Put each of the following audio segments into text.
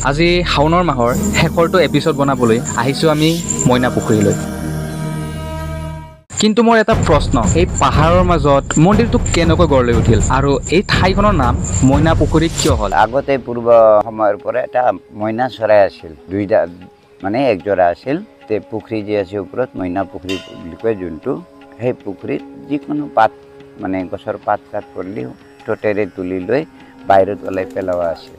আজি শাওনৰ মাহৰ শেষৰটো এপিছড বনাবলৈ আহিছোঁ আমি মইনা পুখুৰীলৈ। কিন্তু মোৰ এটা প্ৰশ্ন, এই পাহাৰৰ মাজত মন্দিৰটো কেনেকৈ গঢ় লৈ উঠিল আৰু এই ঠাইখনৰ নাম মইনা পুখুৰী কিয় হ'ল? আগতে পূৰ্ব সময়ৰ পৰা এটা মইনা চৰাই আছিল, দুইটা মানে একজোৰা আছিল। তে পুখুৰী যে আছে ওপৰত মইনা পুখুৰী বুলি কয় যোনটো, সেই পুখুৰীত যিকোনো পাত মানে গছৰ পাত চাত পৰিলেও টোটেৰে তুলি লৈ বাহিৰত ওলাই পেলোৱা আছিল।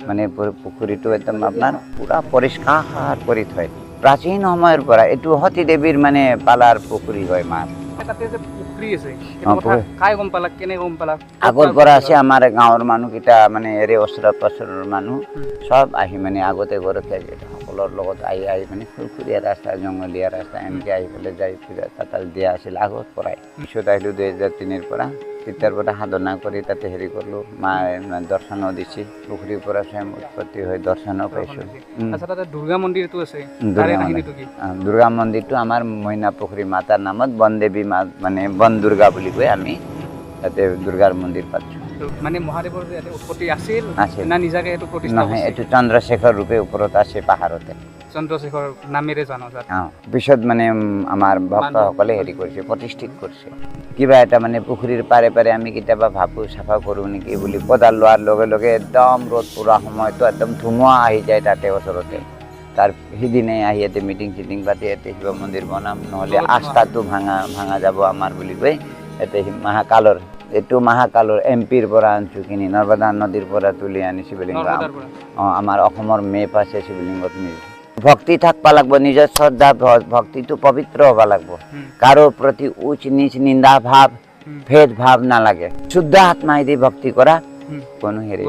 মানে পুখুৰীটো একদম আপোনাৰ পুৰা পৰিষ্কাৰ কৰি থয়। প্ৰাচীন সময়ৰ পৰা এইটো সতী দেৱীৰ মানে পালাৰ পুখুৰী হয় মাছ। আগৰ পৰা আছে আমাৰ গাঁৱৰ মানুহকেইটা মানে এৰে ওচৰৰ পাছৰৰ মানুহ চব আহি মানে আগতে ঘৰত সকলৰ লগত আহি মানে খুৰখুৰীয়া ৰাস্তা জংঘলীয়া ৰাস্তা এনেকৈ আহি পেলাই যাই পূজা তাতাল দিয়া আছিল আগৰ পৰাই। পিছত আহিলোঁ 2003 পৰা, তেতিয়াৰ পৰা সাধনা কৰি তাতে হেৰি কৰিলোঁ, মায়ে দৰ্শনো দিছে, পুখুৰীৰ পৰা স্বয়ং উৎপত্তি হৈ দৰ্শনো পাইছোঁ। দুৰ্গা মন্দিৰটো আছে, দুৰ্গা মন্দিৰটো আমাৰ মইনা পুখুৰী মাতাৰ নামত বনদেৱী মা মানে বন দুৰ্গা বুলি কয়, আমি তাতে দুৰ্গাৰ মন্দিৰ পাতিছোঁ। মানে মহাদেৱৰ উৎপত্তি আছিল না নিজাকে এইটো প্ৰতিষ্ঠা? নহয়, এইটো চন্দ্ৰশেখৰ ৰূপে ওপৰত আছে পাহাৰতে, চন্দ্ৰশেখৰ নামেৰে জনাজাত। পিছত মানে আমাৰ ভক্তসকলে হেৰি কৰিছে, প্ৰতিষ্ঠিত কৰিছে। কিবা এটা মানে পুখুৰীৰ পাৰে পাৰে আমি কেতিয়াবা ভাবোঁ চাফা কৰোঁ নেকি বুলি, কোদাল লোৱাৰ লগে লগে একদম ৰ'দ পুৰা সময়তো একদম ধুমুহা আহি যায় তাতে ওচৰতে। তাৰ সিদিনাই আহি ইয়াতে মিটিং চিটিং পাতি ইয়াতে শিৱ মন্দিৰ বনাম, নহ'লে আস্থাটো ভাঙা যাব আমাৰ বুলি কৈ ইয়াতে মহাকালৰ, এইটো মহাকালৰ MPৰ পৰা আনিছোঁ কিনি, নৰ্মদা নদীৰ পৰা তুলি আনি শিৱলিংগ। আমাৰ অসমৰ মেপ আছে শিৱলিংগত নিজে ভক্তি থাকবা লাগব, নিজৰ শ্ৰদ্ধা ভক্তিটো পবিত্ৰ হ'ব লাগব, কাৰো প্ৰতি উচ্চ নিচ নিন্দা ভাৱ ভেদ ভাৱ নালাগে, শুদ্ধ আত্মাইদি ভক্তি কৰা কোনো হেৰি।